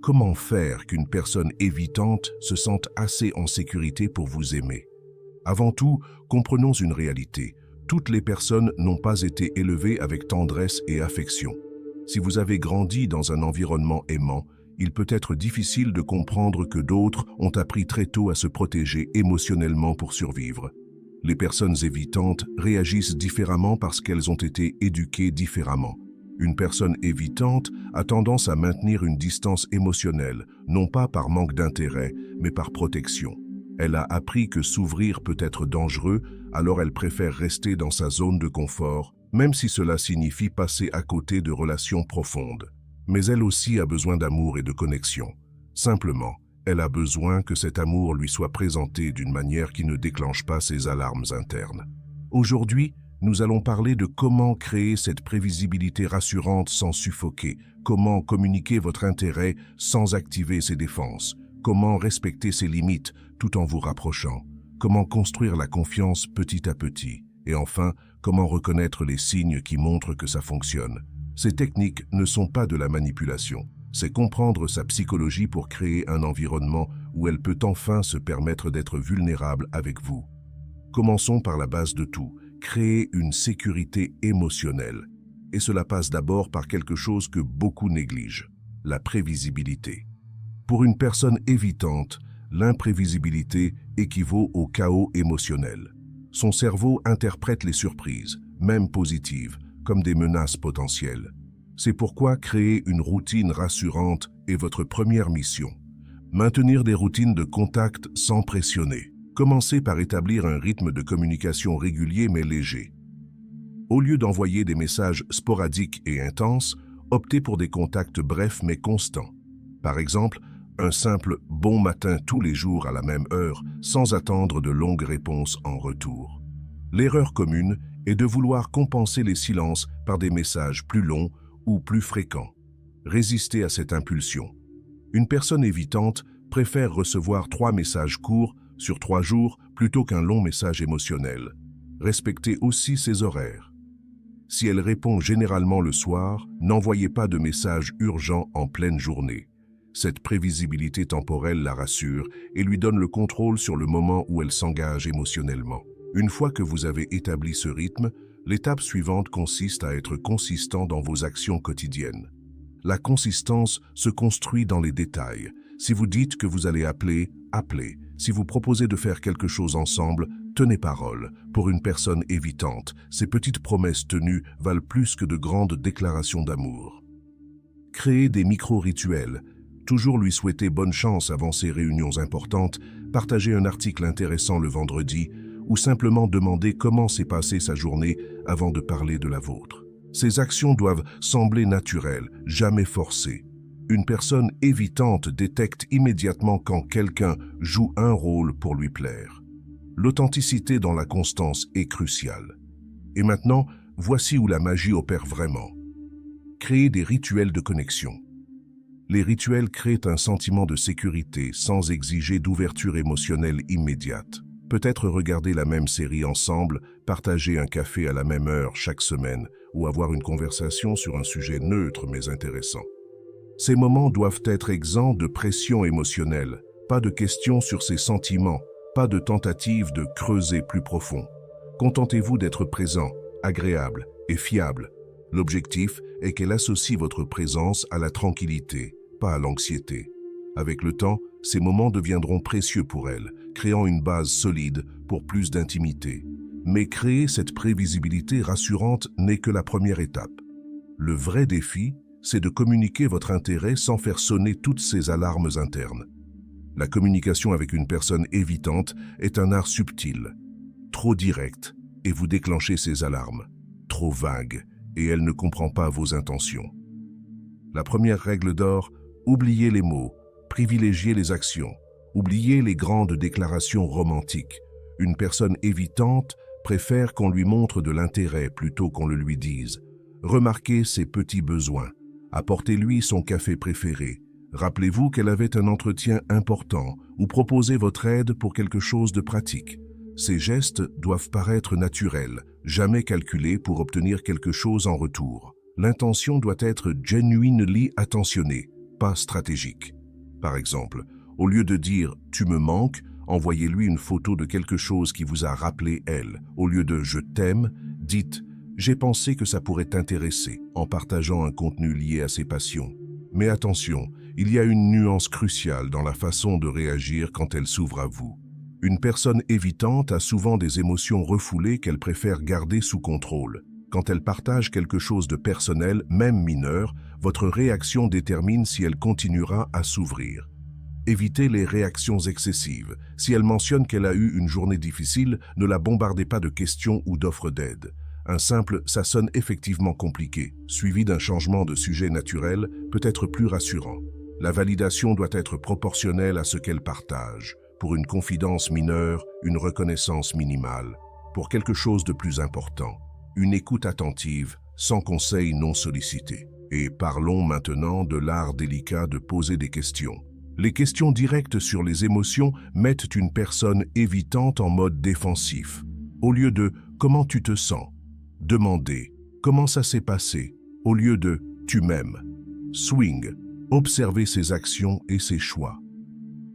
Comment faire qu'une personne évitante se sente assez en sécurité pour vous aimer? Avant tout, comprenons une réalité. Toutes les personnes n'ont pas été élevées avec tendresse et affection. Si vous avez grandi dans un environnement aimant, il peut être difficile de comprendre que d'autres ont appris très tôt à se protéger émotionnellement pour survivre. Les personnes évitantes réagissent différemment parce qu'elles ont été éduquées différemment. Une personne évitante a tendance à maintenir une distance émotionnelle, non pas par manque d'intérêt, mais par protection. Elle a appris que s'ouvrir peut être dangereux, alors elle préfère rester dans sa zone de confort, même si cela signifie passer à côté de relations profondes. Mais elle aussi a besoin d'amour et de connexion. Simplement, elle a besoin que cet amour lui soit présenté d'une manière qui ne déclenche pas ses alarmes internes. Aujourd'hui, nous allons parler de comment créer cette prévisibilité rassurante sans suffoquer, comment communiquer votre intérêt sans activer ses défenses, comment respecter ses limites tout en vous rapprochant, comment construire la confiance petit à petit, et enfin, comment reconnaître les signes qui montrent que ça fonctionne. Ces techniques ne sont pas de la manipulation, c'est comprendre sa psychologie pour créer un environnement où elle peut enfin se permettre d'être vulnérable avec vous. Commençons par la base de tout. Créer une sécurité émotionnelle. Et cela passe d'abord par quelque chose que beaucoup négligent, la prévisibilité. Pour une personne évitante, l'imprévisibilité équivaut au chaos émotionnel. Son cerveau interprète les surprises, même positives, comme des menaces potentielles. C'est pourquoi créer une routine rassurante est votre première mission. Maintenir des routines de contact sans pressionner. Commencez par établir un rythme de communication régulier mais léger. Au lieu d'envoyer des messages sporadiques et intenses, optez pour des contacts brefs mais constants. Par exemple, un simple « bon matin » tous les jours à la même heure, sans attendre de longues réponses en retour. L'erreur commune est de vouloir compenser les silences par des messages plus longs ou plus fréquents. Résistez à cette impulsion. Une personne évitante préfère recevoir 3 messages courts sur 3 jours plutôt qu'un long message émotionnel. Respectez aussi ses horaires. Si elle répond généralement le soir, n'envoyez pas de messages urgents en pleine journée. Cette prévisibilité temporelle la rassure et lui donne le contrôle sur le moment où elle s'engage émotionnellement. Une fois que vous avez établi ce rythme, l'étape suivante consiste à être consistant dans vos actions quotidiennes. La consistance se construit dans les détails. Si vous dites que vous allez appeler, appelez. Si vous proposez de faire quelque chose ensemble, tenez parole. Pour une personne évitante, ces petites promesses tenues valent plus que de grandes déclarations d'amour. Créez des micro-rituels. Toujours lui souhaiter bonne chance avant ses réunions importantes, partager un article intéressant le vendredi ou simplement demander comment s'est passée sa journée avant de parler de la vôtre. Ces actions doivent sembler naturelles, jamais forcées. Une personne évitante détecte immédiatement quand quelqu'un joue un rôle pour lui plaire. L'authenticité dans la constance est cruciale. Et maintenant, voici où la magie opère vraiment. Créer des rituels de connexion. Les rituels créent un sentiment de sécurité sans exiger d'ouverture émotionnelle immédiate. Peut-être regarder la même série ensemble, partager un café à la même heure chaque semaine ou avoir une conversation sur un sujet neutre mais intéressant. Ces moments doivent être exempts de pression émotionnelle, pas de questions sur ses sentiments, pas de tentative de creuser plus profond. Contentez-vous d'être présent, agréable et fiable. L'objectif est qu'elle associe votre présence à la tranquillité, pas à l'anxiété. Avec le temps, ces moments deviendront précieux pour elle, créant une base solide pour plus d'intimité. Mais créer cette prévisibilité rassurante n'est que la première étape. Le vrai défi, c'est de communiquer votre intérêt sans faire sonner toutes ces alarmes internes. La communication avec une personne évitante est un art subtil, trop direct, et vous déclenchez ces alarmes, trop vague, et elle ne comprend pas vos intentions. La première règle d'or, oubliez les mots, privilégiez les actions, oubliez les grandes déclarations romantiques. Une personne évitante préfère qu'on lui montre de l'intérêt plutôt qu'on le lui dise. Remarquez ses petits besoins. Apportez-lui son café préféré. Rappelez-vous qu'elle avait un entretien important ou proposez votre aide pour quelque chose de pratique. Ces gestes doivent paraître naturels, jamais calculés pour obtenir quelque chose en retour. L'intention doit être genuinely attentionnée, pas stratégique. Par exemple, au lieu de dire « tu me manques », envoyez-lui une photo de quelque chose qui vous a rappelé elle. Au lieu de « je t'aime », dites « j'ai pensé que ça pourrait t'intéresser » en partageant un contenu lié à ses passions. Mais attention, il y a une nuance cruciale dans la façon de réagir quand elle s'ouvre à vous. Une personne évitante a souvent des émotions refoulées qu'elle préfère garder sous contrôle. Quand elle partage quelque chose de personnel, même mineur, votre réaction détermine si elle continuera à s'ouvrir. Évitez les réactions excessives. Si elle mentionne qu'elle a eu une journée difficile, ne la bombardez pas de questions ou d'offres d'aide. Un simple « ça sonne effectivement compliqué », suivi d'un changement de sujet naturel, peut être plus rassurant. La validation doit être proportionnelle à ce qu'elle partage. Pour une confidence mineure, une reconnaissance minimale. Pour quelque chose de plus important, une écoute attentive, sans conseil non sollicité. Et parlons maintenant de l'art délicat de poser des questions. Les questions directes sur les émotions mettent une personne évitante en mode défensif. Au lieu de « comment tu te sens ?» demandez « comment ça s'est passé ?» au lieu de « tu m'aimes ?» Swing, observez ses actions et ses choix.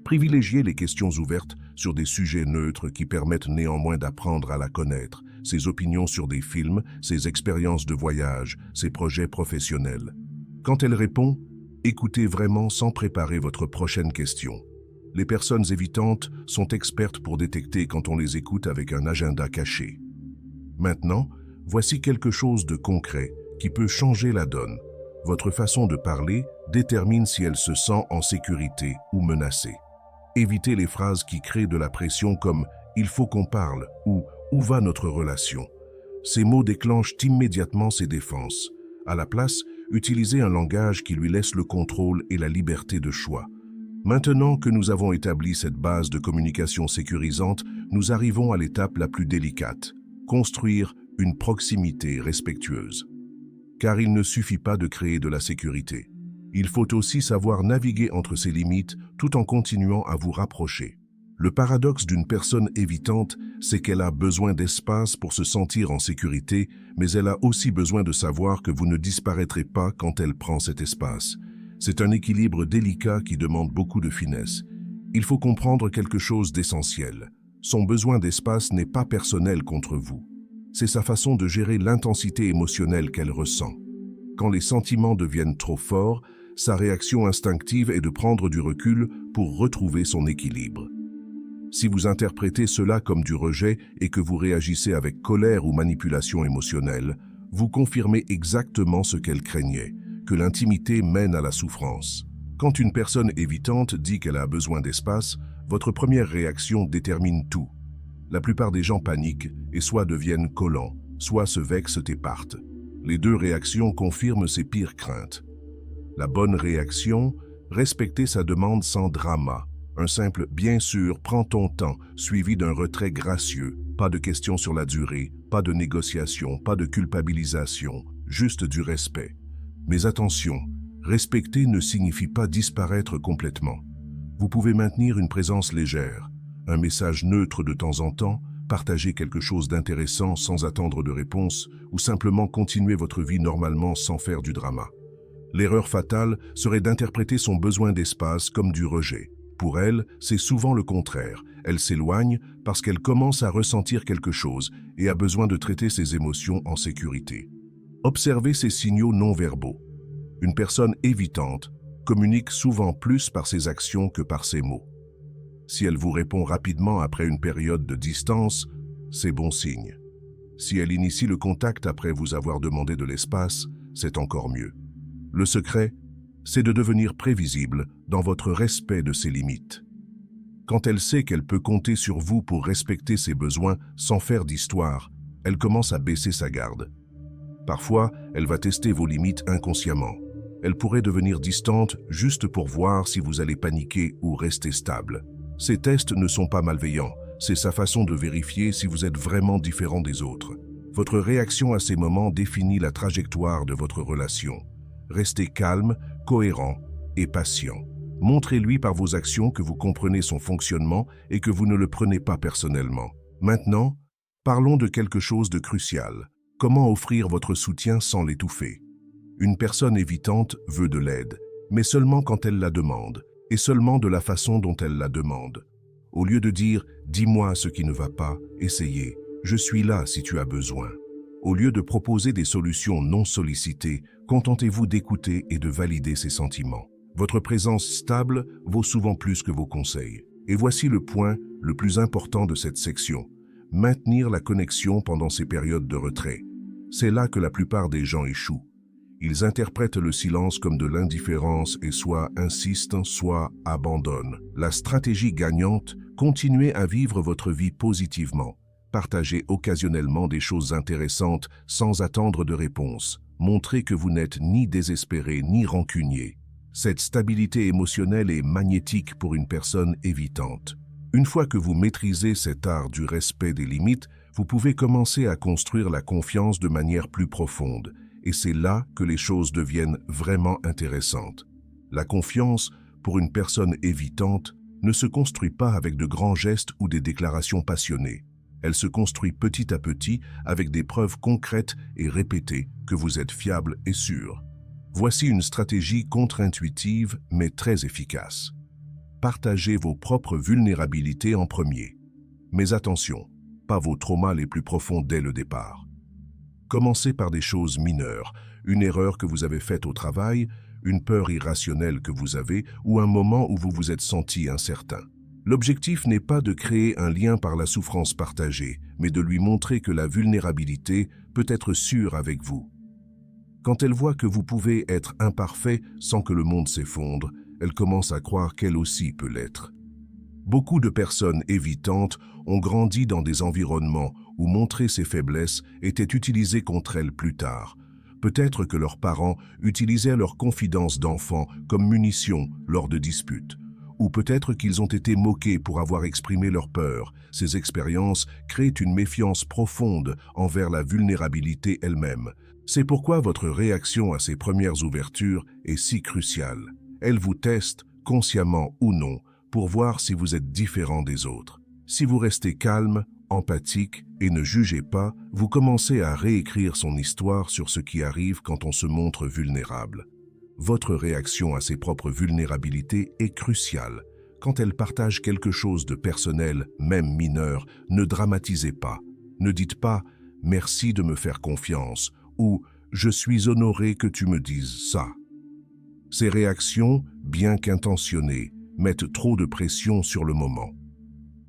Privilégiez les questions ouvertes sur des sujets neutres qui permettent néanmoins d'apprendre à la connaître, ses opinions sur des films, ses expériences de voyage, ses projets professionnels. Quand elle répond, écoutez vraiment sans préparer votre prochaine question. Les personnes évitantes sont expertes pour détecter quand on les écoute avec un agenda caché. Maintenant, voici quelque chose de concret qui peut changer la donne. Votre façon de parler détermine si elle se sent en sécurité ou menacée. Évitez les phrases qui créent de la pression comme « il faut qu'on parle » ou « où va notre relation ?» Ces mots déclenchent immédiatement ses défenses. À la place, utilisez un langage qui lui laisse le contrôle et la liberté de choix. Maintenant que nous avons établi cette base de communication sécurisante, nous arrivons à l'étape la plus délicate, construire une proximité respectueuse. Car il ne suffit pas de créer de la sécurité. Il faut aussi savoir naviguer entre ces limites tout en continuant à vous rapprocher. Le paradoxe d'une personne évitante, c'est qu'elle a besoin d'espace pour se sentir en sécurité, mais elle a aussi besoin de savoir que vous ne disparaîtrez pas quand elle prend cet espace. C'est un équilibre délicat qui demande beaucoup de finesse. Il faut comprendre quelque chose d'essentiel. Son besoin d'espace n'est pas personnel contre vous. C'est sa façon de gérer l'intensité émotionnelle qu'elle ressent. Quand les sentiments deviennent trop forts, sa réaction instinctive est de prendre du recul pour retrouver son équilibre. Si vous interprétez cela comme du rejet et que vous réagissez avec colère ou manipulation émotionnelle, vous confirmez exactement ce qu'elle craignait, que l'intimité mène à la souffrance. Quand une personne évitante dit qu'elle a besoin d'espace, votre première réaction détermine tout. La plupart des gens paniquent et soit deviennent collants, soit se vexent et partent. Les deux réactions confirment ses pires craintes. La bonne réaction, respecter sa demande sans drama. Un simple « bien sûr, prends ton temps » suivi d'un retrait gracieux. Pas de questions sur la durée, pas de négociation, pas de culpabilisation, juste du respect. Mais attention, respecter ne signifie pas disparaître complètement. Vous pouvez maintenir une présence légère, un message neutre de temps en temps, partager quelque chose d'intéressant sans attendre de réponse ou simplement continuer votre vie normalement sans faire du drama. L'erreur fatale serait d'interpréter son besoin d'espace comme du rejet. Pour elle, c'est souvent le contraire. Elle s'éloigne parce qu'elle commence à ressentir quelque chose et a besoin de traiter ses émotions en sécurité. Observez ces signaux non-verbaux. Une personne évitante communique souvent plus par ses actions que par ses mots. Si elle vous répond rapidement après une période de distance, c'est bon signe. Si elle initie le contact après vous avoir demandé de l'espace, c'est encore mieux. Le secret, c'est de devenir prévisible dans votre respect de ses limites. Quand elle sait qu'elle peut compter sur vous pour respecter ses besoins sans faire d'histoire, elle commence à baisser sa garde. Parfois, elle va tester vos limites inconsciemment. Elle pourrait devenir distante juste pour voir si vous allez paniquer ou rester stable. Ces tests ne sont pas malveillants, c'est sa façon de vérifier si vous êtes vraiment différent des autres. Votre réaction à ces moments définit la trajectoire de votre relation. Restez calme, cohérent et patient. Montrez-lui par vos actions que vous comprenez son fonctionnement et que vous ne le prenez pas personnellement. Maintenant, parlons de quelque chose de crucial. Comment offrir votre soutien sans l'étouffer? Une personne évitante veut de l'aide, mais seulement quand elle la demande, et seulement de la façon dont elle la demande. Au lieu de dire « dis-moi ce qui ne va pas, essayez, je suis là si tu as besoin ». Au lieu de proposer des solutions non sollicitées, contentez-vous d'écouter et de valider ses sentiments. Votre présence stable vaut souvent plus que vos conseils. Et voici le point le plus important de cette section. Maintenir la connexion pendant ces périodes de retrait. C'est là que la plupart des gens échouent. Ils interprètent le silence comme de l'indifférence et soit insistent, soit abandonnent. La stratégie gagnante, continuez à vivre votre vie positivement. Partagez occasionnellement des choses intéressantes sans attendre de réponse. Montrez que vous n'êtes ni désespéré ni rancunier. Cette stabilité émotionnelle est magnétique pour une personne évitante. Une fois que vous maîtrisez cet art du respect des limites, vous pouvez commencer à construire la confiance de manière plus profonde. Et c'est là que les choses deviennent vraiment intéressantes. La confiance, pour une personne évitante, ne se construit pas avec de grands gestes ou des déclarations passionnées. Elle se construit petit à petit avec des preuves concrètes et répétées que vous êtes fiable et sûr. Voici une stratégie contre-intuitive mais très efficace. Partagez vos propres vulnérabilités en premier. Mais attention, pas vos traumas les plus profonds dès le départ. Commencez par des choses mineures, une erreur que vous avez faite au travail, une peur irrationnelle que vous avez ou un moment où vous vous êtes senti incertain. L'objectif n'est pas de créer un lien par la souffrance partagée, mais de lui montrer que la vulnérabilité peut être sûre avec vous. Quand elle voit que vous pouvez être imparfait sans que le monde s'effondre, elle commence à croire qu'elle aussi peut l'être. Beaucoup de personnes évitantes ont grandi dans des environnements où montrer ses faiblesses était utilisé contre elles plus tard. Peut-être que leurs parents utilisaient leur confidence d'enfant comme munition lors de disputes. Ou peut-être qu'ils ont été moqués pour avoir exprimé leur peur. Ces expériences créent une méfiance profonde envers la vulnérabilité elle-même. C'est pourquoi votre réaction à ces premières ouvertures est si cruciale. Elle vous teste, consciemment ou non, pour voir si vous êtes différent des autres. Si vous restez calme, empathique et ne jugez pas, vous commencez à réécrire son histoire sur ce qui arrive quand on se montre vulnérable. Votre réaction à ses propres vulnérabilités est cruciale. Quand elle partage quelque chose de personnel, même mineur, ne dramatisez pas. Ne dites pas « merci de me faire confiance » ou « je suis honoré que tu me dises ça ». Ces réactions, bien qu'intentionnées, mettent trop de pression sur le moment.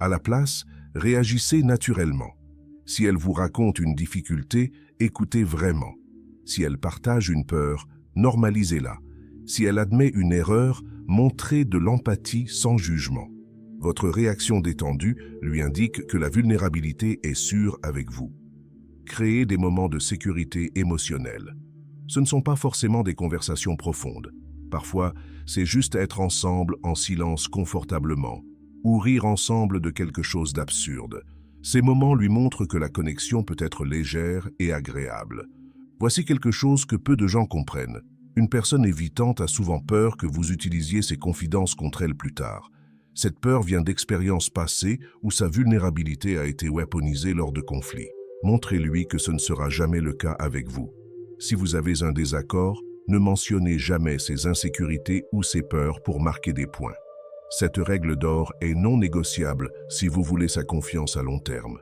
À la place, réagissez naturellement. Si elle vous raconte une difficulté, écoutez vraiment. Si elle partage une peur, normalisez-la. Si elle admet une erreur, montrez de l'empathie sans jugement. Votre réaction détendue lui indique que la vulnérabilité est sûre avec vous. Créez des moments de sécurité émotionnelle. Ce ne sont pas forcément des conversations profondes. Parfois, c'est juste être ensemble en silence confortablement, ou rire ensemble de quelque chose d'absurde. Ces moments lui montrent que la connexion peut être légère et agréable. Voici quelque chose que peu de gens comprennent. Une personne évitante a souvent peur que vous utilisiez ses confidences contre elle plus tard. Cette peur vient d'expériences passées où sa vulnérabilité a été weaponisée lors de conflits. Montrez-lui que ce ne sera jamais le cas avec vous. Si vous avez un désaccord, ne mentionnez jamais ses insécurités ou ses peurs pour marquer des points. Cette règle d'or est non négociable si vous voulez sa confiance à long terme.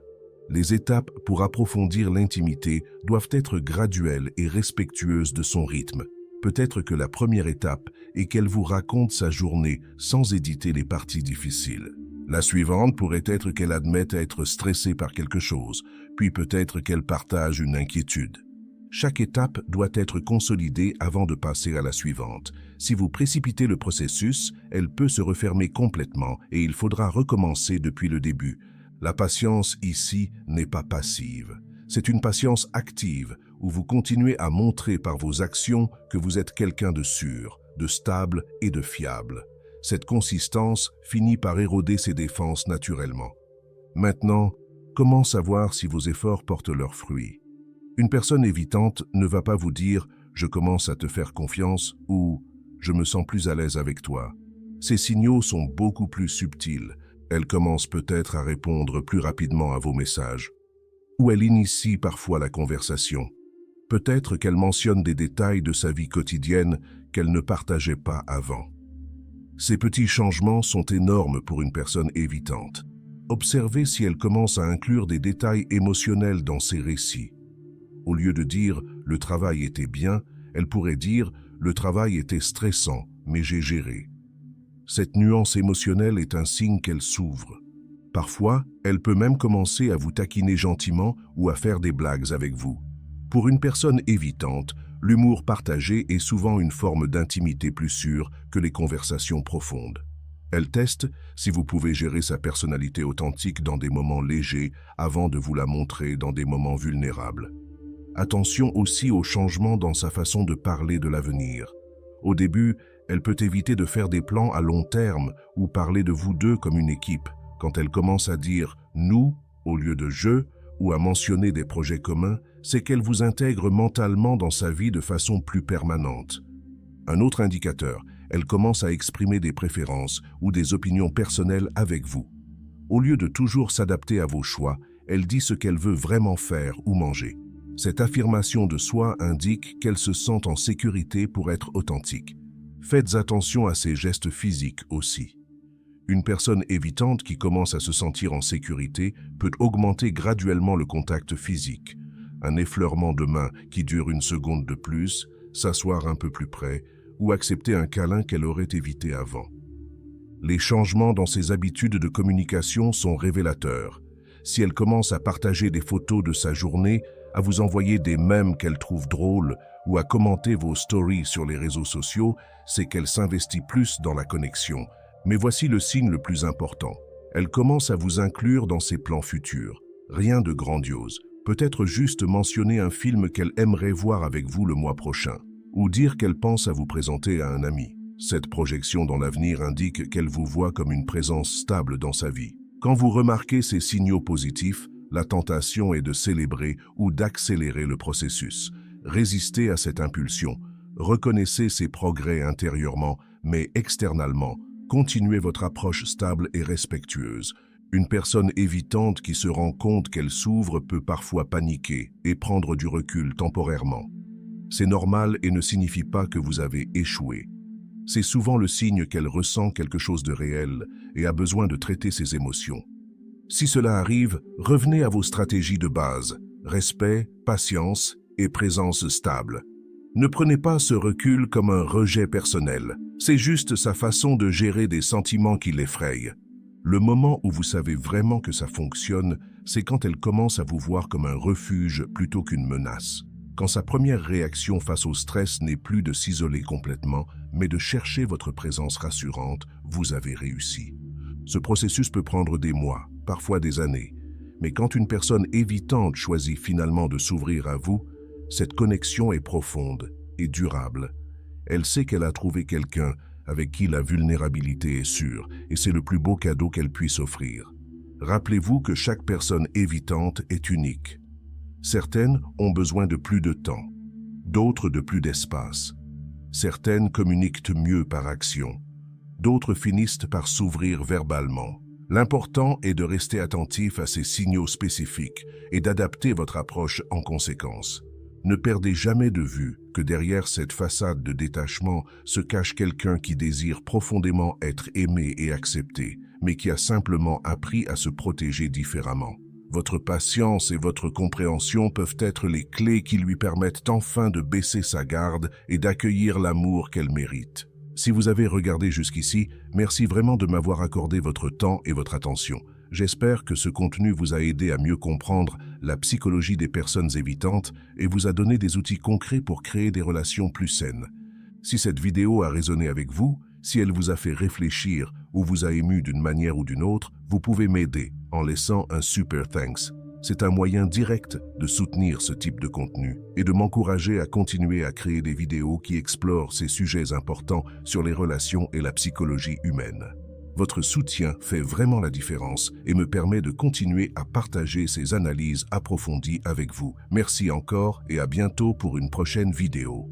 Les étapes pour approfondir l'intimité doivent être graduelles et respectueuses de son rythme. Peut-être que la première étape est qu'elle vous raconte sa journée sans éditer les parties difficiles. La suivante pourrait être qu'elle admette être stressée par quelque chose, puis peut-être qu'elle partage une inquiétude. Chaque étape doit être consolidée avant de passer à la suivante. Si vous précipitez le processus, elle peut se refermer complètement et il faudra recommencer depuis le début. La patience ici n'est pas passive. C'est une patience active où vous continuez à montrer par vos actions que vous êtes quelqu'un de sûr, de stable et de fiable. Cette consistance finit par éroder ses défenses naturellement. Maintenant, comment savoir si vos efforts portent leurs fruits? Une personne évitante ne va pas vous dire « je commence à te faire confiance » ou « je me sens plus à l'aise avec toi ». Ces signaux sont beaucoup plus subtils. Elle commence peut-être à répondre plus rapidement à vos messages. Ou elle initie parfois la conversation. Peut-être qu'elle mentionne des détails de sa vie quotidienne qu'elle ne partageait pas avant. Ces petits changements sont énormes pour une personne évitante. Observez si elle commence à inclure des détails émotionnels dans ses récits. Au lieu de dire « le travail était bien », elle pourrait dire « le travail était stressant, mais j'ai géré ». Cette nuance émotionnelle est un signe qu'elle s'ouvre. Parfois, elle peut même commencer à vous taquiner gentiment ou à faire des blagues avec vous. Pour une personne évitante, l'humour partagé est souvent une forme d'intimité plus sûre que les conversations profondes. Elle teste si vous pouvez gérer sa personnalité authentique dans des moments légers avant de vous la montrer dans des moments vulnérables. Attention aussi aux changements dans sa façon de parler de l'avenir. Au début, elle peut éviter de faire des plans à long terme ou parler de vous deux comme une équipe. Quand elle commence à dire « nous » au lieu de « je » ou à mentionner des projets communs, c'est qu'elle vous intègre mentalement dans sa vie de façon plus permanente. Un autre indicateur, elle commence à exprimer des préférences ou des opinions personnelles avec vous. Au lieu de toujours s'adapter à vos choix, elle dit ce qu'elle veut vraiment faire ou manger. Cette affirmation de soi indique qu'elle se sent en sécurité pour être authentique. Faites attention à ses gestes physiques aussi. Une personne évitante qui commence à se sentir en sécurité peut augmenter graduellement le contact physique. Un effleurement de main qui dure une seconde de plus, s'asseoir un peu plus près ou accepter un câlin qu'elle aurait évité avant. Les changements dans ses habitudes de communication sont révélateurs. Si elle commence à partager des photos de sa journée, à vous envoyer des mèmes qu'elle trouve drôles ou à commenter vos stories sur les réseaux sociaux, c'est qu'elle s'investit plus dans la connexion. Mais voici le signe le plus important. Elle commence à vous inclure dans ses plans futurs. Rien de grandiose. Peut-être juste mentionner un film qu'elle aimerait voir avec vous le mois prochain, ou dire qu'elle pense à vous présenter à un ami. Cette projection dans l'avenir indique qu'elle vous voit comme une présence stable dans sa vie. Quand vous remarquez ces signaux positifs, la tentation est de célébrer ou d'accélérer le processus. Résistez à cette impulsion. Reconnaissez ses progrès intérieurement, mais externellement. Continuez votre approche stable et respectueuse. Une personne évitante qui se rend compte qu'elle s'ouvre peut parfois paniquer et prendre du recul temporairement. C'est normal et ne signifie pas que vous avez échoué. C'est souvent le signe qu'elle ressent quelque chose de réel et a besoin de traiter ses émotions. Si cela arrive, revenez à vos stratégies de base, respect, patience et présence stable. Ne prenez pas ce recul comme un rejet personnel. C'est juste sa façon de gérer des sentiments qui l'effrayent. Le moment où vous savez vraiment que ça fonctionne, c'est quand elle commence à vous voir comme un refuge plutôt qu'une menace. Quand sa première réaction face au stress n'est plus de s'isoler complètement, mais de chercher votre présence rassurante, vous avez réussi. Ce processus peut prendre des mois, parfois des années. Mais quand une personne évitante choisit finalement de s'ouvrir à vous, cette connexion est profonde et durable. Elle sait qu'elle a trouvé quelqu'un avec qui la vulnérabilité est sûre, et c'est le plus beau cadeau qu'elle puisse offrir. Rappelez-vous que chaque personne évitante est unique. Certaines ont besoin de plus de temps, d'autres de plus d'espace. Certaines communiquent mieux par action, d'autres finissent par s'ouvrir verbalement. L'important est de rester attentif à ces signaux spécifiques et d'adapter votre approche en conséquence. Ne perdez jamais de vue que derrière cette façade de détachement se cache quelqu'un qui désire profondément être aimé et accepté, mais qui a simplement appris à se protéger différemment. Votre patience et votre compréhension peuvent être les clés qui lui permettent enfin de baisser sa garde et d'accueillir l'amour qu'elle mérite. Si vous avez regardé jusqu'ici, merci vraiment de m'avoir accordé votre temps et votre attention. J'espère que ce contenu vous a aidé à mieux comprendre la psychologie des personnes évitantes et vous a donné des outils concrets pour créer des relations plus saines. Si cette vidéo a résonné avec vous, si elle vous a fait réfléchir ou vous a ému d'une manière ou d'une autre, vous pouvez m'aider en laissant un super thanks. C'est un moyen direct de soutenir ce type de contenu et de m'encourager à continuer à créer des vidéos qui explorent ces sujets importants sur les relations et la psychologie humaine. Votre soutien fait vraiment la différence et me permet de continuer à partager ces analyses approfondies avec vous. Merci encore et à bientôt pour une prochaine vidéo.